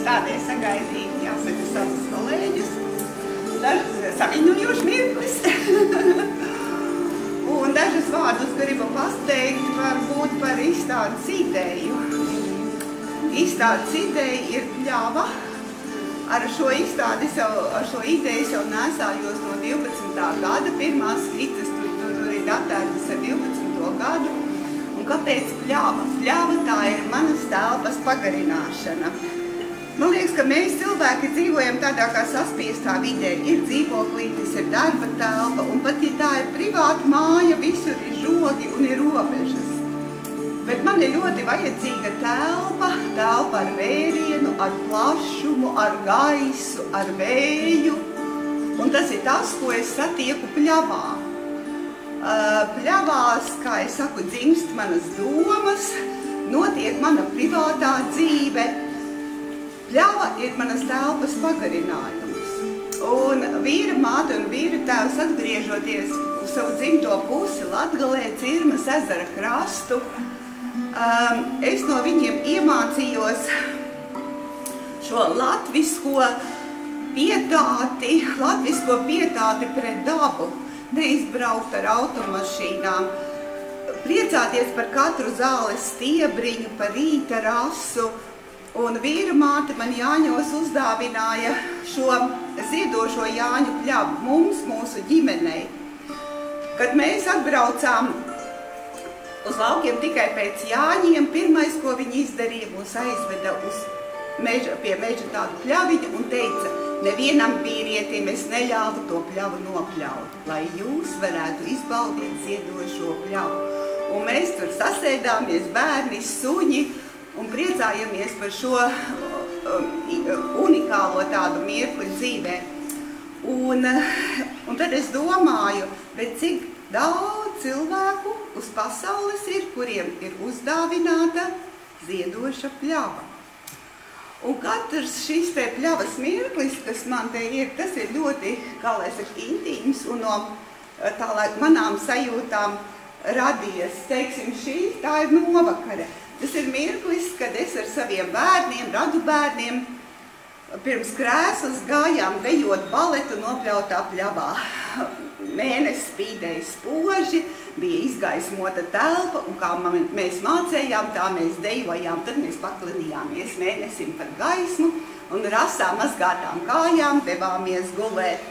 izstādē sagaidīt, jāsaka, savus kolēģus. Dažas saviņojoši mirklis. Un dažas vārdus gribu pateikt varbūt par izstādes ideju. Izstādes ideja ir pļava. Ar šo ideju jau nesājos no 12. gada. Pirmās skices tur ir datētas ar 12. gadu. Un kāpēc pļava? Pļava tā ir manas telpas pagarināšana. Man liekas, ka mēs cilvēki dzīvojam tādā kā saspiestā vidē. Ir dzīvoklītis, ir darba telpa, un pat ja tā ir privāta māja, visur ir žogi un ir robežas. Bet man ir ļoti vajadzīga telpa ar vērienu, ar plašumu, ar gaisu, ar vēju. Un tas ir tas, ko es satieku pļavā. Pļavās, kā es saku, dzimst manas domas, notiek mana privātā dzīve. Pļava ir manas telpas pagarinājums. Un vīra māte un vīra tēvs atgriežoties uz savu dzimto pusi Latgalē, Cirmas ezera krastu, es no viņiem iemācījos šo latvisko pietāti pret dabu, neizbraukt ar automašīnām, priecāties par katru zāles stiebriņu, par rīta rasu. Un vīra māte man Jāņos uzdāvināja šo ziedošo Jāņu pļavu mums, mūsu ģimenei. Kad mēs atbraucām uz laukiem tikai pēc Jāņiem, pirmais, ko viņi izdarīja, mūs aizveda pie meža tādu pļaviņu un teica, nevienam vīrietim es neļāvu to pļavu nopļaut, lai jūs varētu izbaudīt ziedošo pļavu. Un mēs tur sasēdāmies, bērni, suņi, un priecājamies par šo unikālo tādu mirkli dzīvē. Un tad es domāju, bet cik daudz cilvēku uz pasaules ir, kuriem ir uzdāvināta ziedoša pļava. Un katrs šis te pļavas mirklis, kas man te ir, tas ir ļoti, kā lai saka, intīms un no tālāk manām sajūtām radies. Teiksim, tā ir novakare. Tas ir mirklis, kad es ar saviem bērniem, radu bērniem, pirms krēslas gājām dejot baletu nopļautā pļavā. Mēnesis spīdēja spoži, bija izgaismota telpa, un kā mēs mācējām, tā mēs dejojām, tad mēs paklinījāmies mēnesim par gaismu, un rasā mazgātām kājām devāmies gulēt.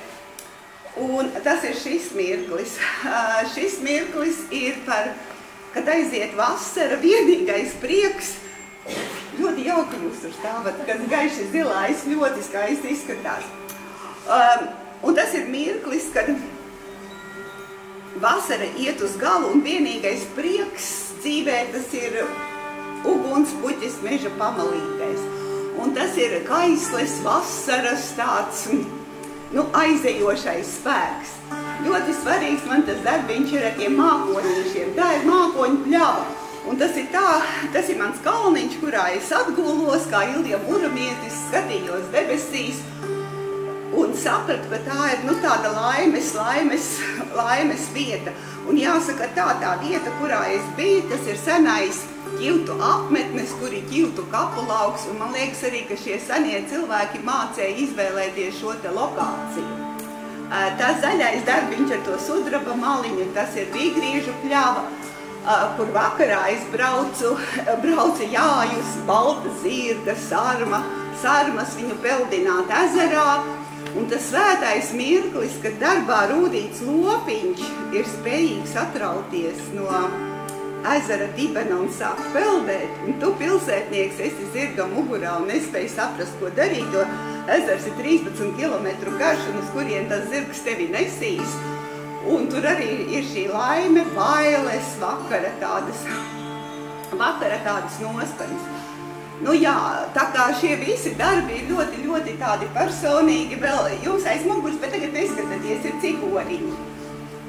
Un tas ir šis mirklis. Šis mirklis ir par, kad aiziet vasara, vienīgais prieks, ļoti jauki jūs tur stāvat, kad gaiši zilais ļoti skaisti izskatās. Un tas ir mirklis, kad vasara iet uz galu un vienīgais prieks dzīvē, tas ir ugunspuķis meža pamalītēs. Un tas ir kaisles vasaras tāds, aizejošais spēks. Ļoti svarīgs man tas darbiņš ir ar tiem mākoņīšiem. Tā ir mākoņu pļava. Un tas ir mans kalniņš, kurā es atgulos, kā Ilja Muramietis, skatījos debesīs un sapratu, ka tā ir tāda laimes vieta. Un jāsaka, tā vieta, kurā es biju, tas ir senais ķiltu apmetnes, kur ir ķiltu kapulauks. Un man liekas arī, ka šie senie cilvēki mācēja izvēlēties šo te lokāciju. Tas zaļais darbiņš ar to sudraba maliņu, tas ir Vīgriežu pļava, kur vakarā es braucu jājus, balta zirga, sarmas viņu peldināt ezerā. Un tas svētais mirklis, kad darbā rūdīts lopiņš ir spējīgs atrauties no ezera dibena un sāk peldēt. Un tu, pilsētnieks, esi zirga mugurā un nespēji saprast, ko darīt, jo ezers ir 13 kilometru garš un uz kurien tas zirgs tevi nesīs. Un tur arī ir šī laime, bailes, vakara tādas noskaņas. Tā kā šie visi darbi ir ļoti, ļoti tādi personīgi, vēl jums aiz muguras, bet tagad neskatāties, ir cikoriņi.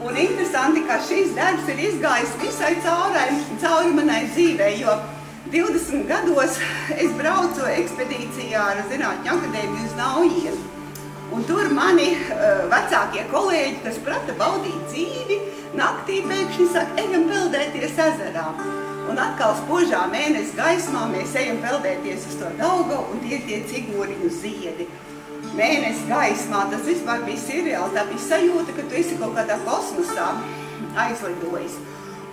Un interesanti, ka šis darbs ir izgājis visai cauri manai dzīvē, jo 20 gados es braucu ekspedīcijā ar Zinātņu akadēmiju uz Naujiem. Un tur mani vecākie kolēģi, kas prata baudīt dzīvi, naktī pēkšņi saka, ejam peldēties ezerā. Un atkal spožā mēnesi gaismā mēs ejam peldēties uz to Daugavu, un tie ir tie cigoriņu ziedi. Mēnesi gaismā, tas vispār bija sirreāli, tā bija sajūta, ka tu esi kaut kādā kosmosā aizlidojis.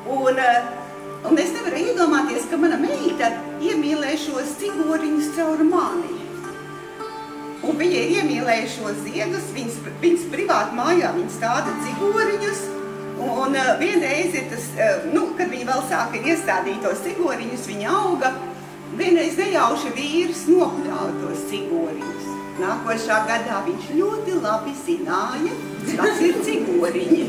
Un es nevaru iedomāties, ka mana meita iemīlē šos cigoriņus caur mani. Un viņa ir iemīlējušos ziedus, viņas privāti mājā, viņas stāda cigoriņus. Un vienreiz ir tas, kad viņa vēl sāka iestādīt tos cigoriņus, viņa auga, vienreiz nejauši vīrs nopļāva tos cigoriņus. Nākošā gadā viņš ļoti labi zināja, kas ir cigoriņi.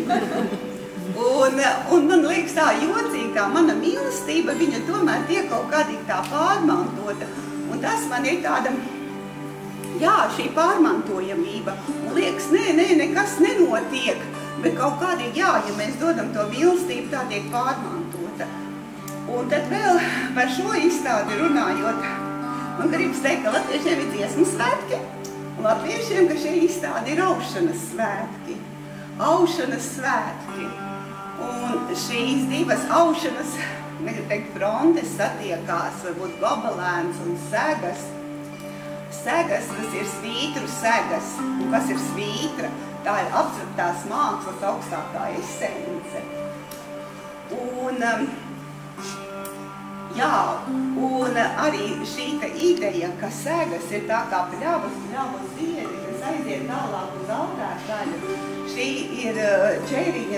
Un man liekas tā jocīgi, tā mana mīlestība, viņa tomēr tiek kaut kādīgi tā pārmantota. Un tas man ir tāda, jā, šī pārmantojamība. Un liekas, nekas nenotiek. Bet kaut kādīgi, jā, ja mēs dodam to mīlestību, tā tiek pārmantota. Un tad vēl par šo izstādi runājot, man gribas teikt, ka latviešiem ir dziesmu svētki, un latviešiem, ka šī izstāde ir aušanas svētki. Aušanas svētki. Un šīs divas aušanas, negribu teikt, frontes satiekās, varbūt gobelēns un segas. Segas, tas ir svītru segas. Un kas ir svītra? Tā ir abstraktās mākslas augstākā esence. Un arī šī ideja, ka segas ir tā kā pļavas ziedi, kas aiziet tālāk uz altāru. Šī ir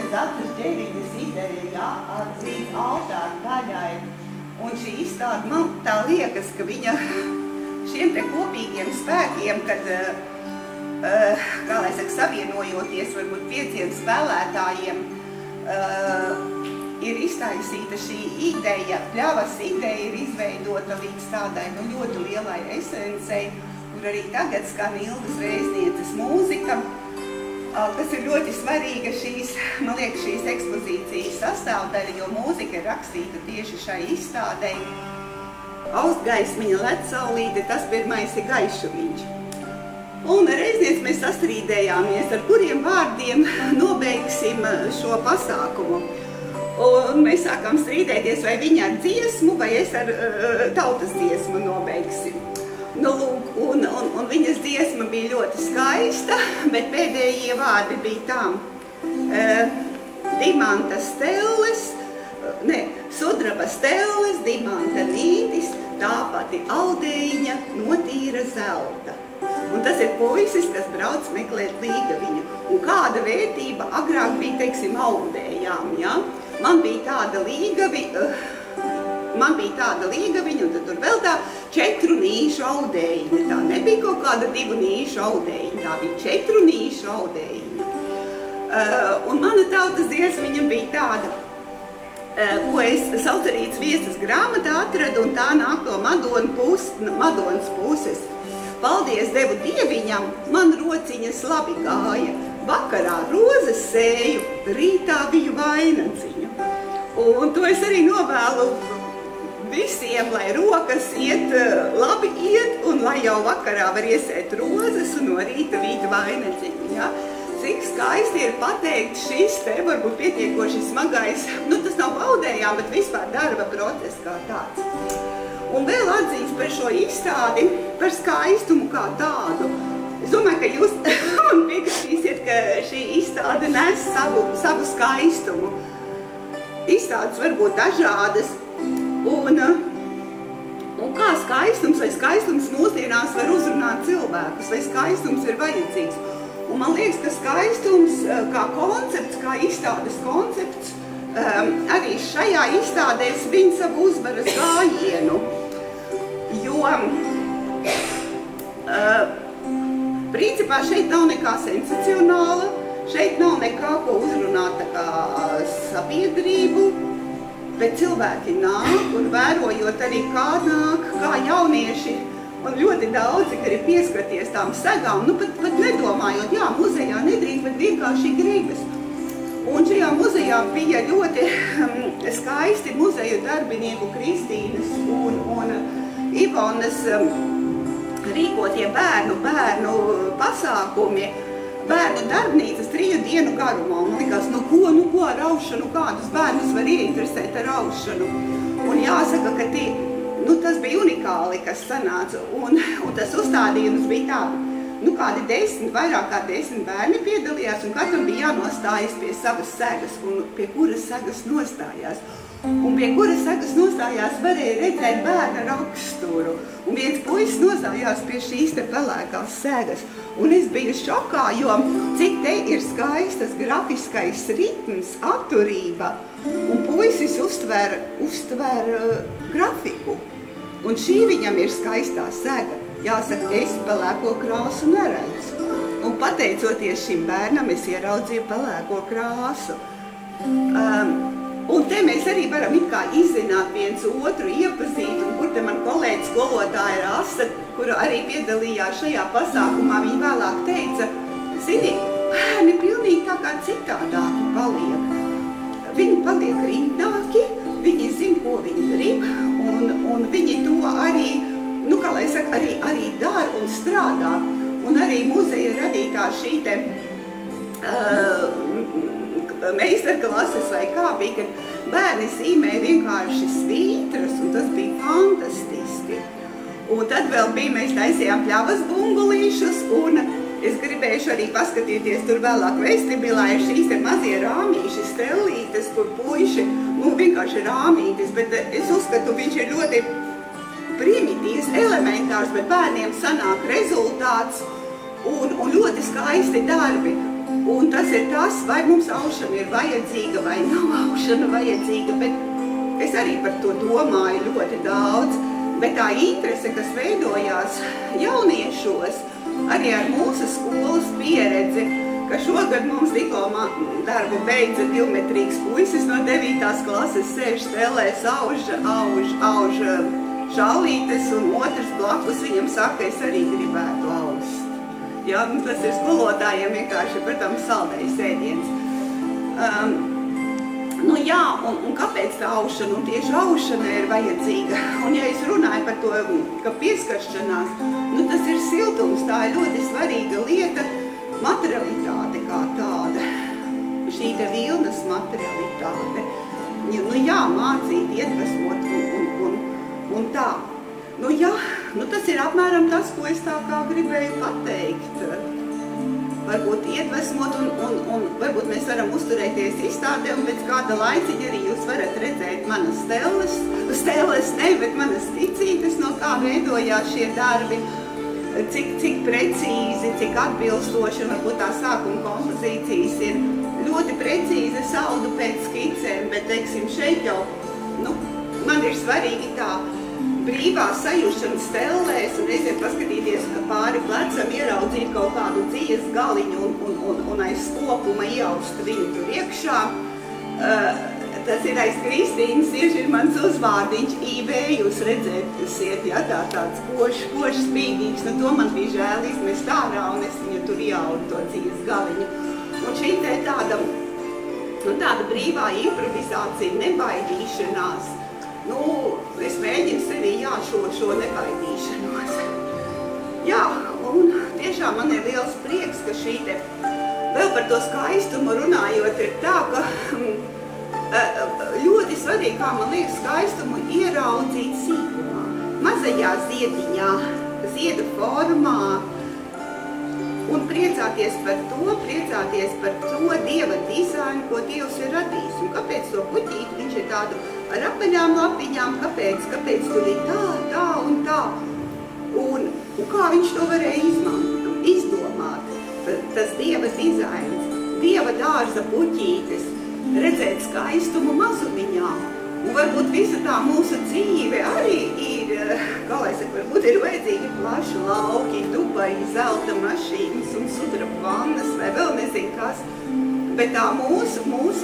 Zatas ģeriņas ideja, jā, līdz altāru daļai. Un šī izstāde man tā liekas, ka viņa šiem te kopīgiem spēkiem, kad kā lai saka, savienojoties varbūt 5 spēlētājiem, ir iztaisīta šī ideja, pļavas ideja ir izveidota līdz tādai ļoti lielai esencei, kur arī tagad skan Ilgas Rēznieces mūzika, kas ir ļoti svarīga man liekas, šīs ekspozīcijas sastāvdaļa, jo mūzika ir rakstīta tieši šai izstādei. Austgaismiņa led saulīte, tas pirmais ir gaišumiņš. Un reizniec mēs sastrīdējāmies, ar kuriem vārdiem nobeigsim šo pasākumu. Un mēs sākām strīdēties, vai viņa ar dziesmu, vai es ar tautas dziesmu nobeigsim. Lūk, un viņas dziesma bija ļoti skaista, bet pēdējie vārdi bija tām. Dimanta stelles, sudraba stelles, dimanta nītis, tā pati audējiņa notīra zelta. Un tas ir puisis, kas brauc meklēt līgaviņu. Un kāda vērtība agrāk bija, teiksim, audējām, ja? Man bija tāda līgaviņa, un tad tur vēl tā 4 nīšu audējiņa. Tā nebija kaut kāda 2 nīšu audējiņa, tā bija 4 nīšu audējiņa. Un mana tautas dziesmiņa bija tāda, ko es Saucerītes viesas grāmatā atradu, un tā nāk no Madonas puses. Paldies devu dieviņam, man rociņas labi gāja, vakarā rozes sēju, rītā biju vainadziņu. Un to es arī novēlu visiem, lai rokas labi iet, un lai jau vakarā var iesēt rozes un no rīta vīt vainadziņu. Ja? Cik skaisti ir pateikt šis te, varbūt pietiekoši smagais, tas nav audējām, bet vispār darba process kā tāds. Un vēl atzīst par šo izstādi, par skaistumu kā tādu. Es domāju, ka jūs man piekritīsiet, ka šī izstāde nes savu skaistumu. Izstādes var būt dažādas. Un kā skaistums vai skaistums mūsdienās var uzrunāt cilvēkus, vai skaistums ir vajadzīgs. Un man liekas, ka skaistums kā koncepts, kā izstādes koncepts, arī šajā izstādē svin savu uzvaras gājienu. Jo principā šeit nav nekā sensacionāla, šeit nav nekā, ko uzrunāt tā kā sabiedrību, bet cilvēki nāk un vērojot arī kā nāk, kā jaunieši un ļoti daudzi, ka ir pieskarties tām segām, pat nedomājot, jā, muzejā nedrīkst, bet vienkārši gribas. Un šajā muzejā bija ļoti skaisti muzeju darbinieku Kristīnas un Ivonas rīkotie bērnu pasākumi, bērnu darbnīcas 3 dienu garumā. Man likās, ko ar aušanu, kādus bērnus var ieinteresēt ar aušanu. Un jāsaka, ka tas bija unikāli, kas sanāca, un tas uzstādījums bija tādu. Kādi 10, vairāk kā 10 bērni piedalījās, un katram bija jānostājas pie savas segas, un pie kuras segas nostājās. Un pie kuras segas nostājās varēja redzēt bērna raksturu. Un viens puisis nostājās pie šīs te pelēkās segas. Un es biju šokā, jo cik te ir skaistas grafiskais ritms, atturība. Un puisis uztver grafiku. Un šī viņam ir skaistā sega. Jāsaka, es pelēko krāsu neredzu. Un pateicoties šim bērnam, es ieraudzīju pelēko krāsu. Un te mēs arī varam it kā izzināt viens otru, iepazīt, un kur te man kolēģis skolotāja Rasa, kura arī piedalījās šajā pasākumā, viņa vēlāk teica, zini, bērni pilnīgi tā kā citādāki paliek. Viņi paliek rindāki, viņi zina, ko viņi grib, un viņi to arī, kā lai saka, arī dara un strādā. Un arī muzeja radītā šī te meistarklases vai kā bija, kad bērni zīmēja vienkārši svītras, un tas bija fantastiski. Un tad vēl bija, mēs taisījām pļavas bungulīšus, un es gribējuši arī paskatīties tur vēlāk vestibilā, ir šīs te mazie rāmīši, stellītes, kur puiši, vienkārši rāmītis, bet es uzskatu, viņš ir ļoti primitīvs, elementārs, bet bērniem sanāk rezultāts un ļoti skaisti darbi. Un tas ir tas, vai mums aušana ir vajadzīga vai nav aušana vajadzīga, bet es arī par to domāju ļoti daudz. Bet tā interese, kas veidojās jauniešos, arī ar mūsu skolas pieredzi, ka šogad mums diplomā darbu beidza divmetrīgs puisis no 9. klases, sēž stelēs, auž šallītes, un otrs blakus viņam saka, es arī gribētu aust. Ja, tas ir skolotājiem vienkārši, protams, saldējs ēdiens. Un kāpēc tā aušana? Un tieši aušana ir vajadzīga. Un ja es runāju par to, ka pieskaršanās, tas ir siltums, tā ir ļoti svarīga lieta, materialitāte kā tāda. Šī te vilnas materialitāte. Mācīt, iedvesmot un tā. Tas ir apmēram tas, ko es tā kā gribēju pateikt. Varbūt iedvesmot un varbūt mēs varam uzturēties izstādē, un pēc kāda laiciņa arī jūs varat redzēt manas stēles, bet manas ticītes, no kā veidojās šie darbi, cik precīzi, cik atbilstoši, un varbūt tā sākuma kompozīcijas ir ļoti precīzi saldu pēc skicēm, bet, teiksim, šeit jau, man ir svarīgi tā brīvā sajūšana stellēs un reizēm paskatīties pāri plecam, ieraudzīt kaut kādu dzīves galiņu un aiz skopuma ieaust viņu tur iekšā. Tas ir aiz Kristīnas, ir mans uzvārdiņš IV, jūs redzēsiet, ja, tāds košs, spīdīgs, to man bija žēl izmest ārā un es viņu tur ieaudu to dzīves galiņu. Un šī te tāda brīvā improvizācija, nebaidīšanās, es mēģinu sevī, šo nebaidīšanos. Un tiešām man ir liels prieks, ka šī te, vēl par to skaistumu runājot, ir tā, ka ļoti svarīgi, kā man liekas, skaistumu ieraudzīt sīkumā, mazajā ziediņā, ziedu formā, un priecāties par to Dieva dizainu, ko Dievs ir radījis. Un kāpēc to puķīti, viņš ir tādu ar apaļām lapiņām, kāpēc tur ir tā un tā. Un kā viņš to varēja izdomāt, tas Dieva dizains, Dieva dārza puķītes, redzēt skaistumu mazumiņā. Un varbūt visa tā mūsu dzīve arī ir, kā lai saka, varbūt ir vajadzīgi plaši lauki, Dubaji, zelta mašīnas un sudraba vannas vai vēl nezinu kas. Bet tā mūsu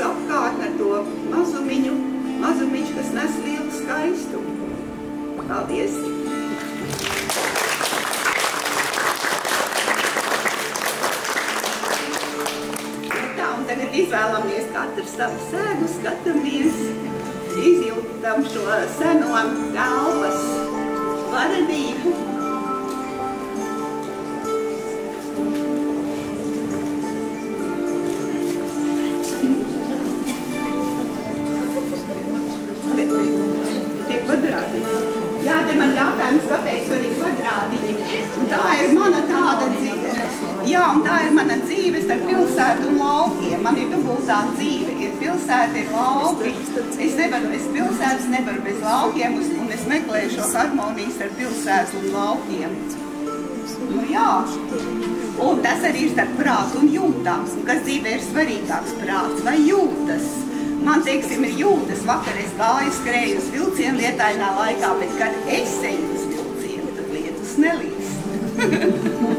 apkārtne ar to mazumiņš, kas nes lielu skaistumu. Paldies! Tā, un tagad izvēlamies katru savu sēgu, skatāmies, izjūtam šo seno telpas varenību. Tie kvadrāti te man jautājums, kāpēc tur ir kvadrātiņi. Un tā ir mana tāda dzīve. Jā, un tā ir mana dzīve starp pilsētu un laukiem. Man ir dubultā dzīve. Ir pilsēta, ir lauki. Es pilsētas nevaru bez laukiem, un es meklēju šo harmoniju starp pilsētu un laukiem. Nu jā. Un tas arī ir starp prātu un jūtām. Un kas dzīvē ir svarīgāks, prāts vai jūtas? Man, teiksim, ir jūtas. Vakar es gāju, skrēju uz vilcienu lietainā laikā, bet kad es eju uz vilcienu, tad lietus nelīst.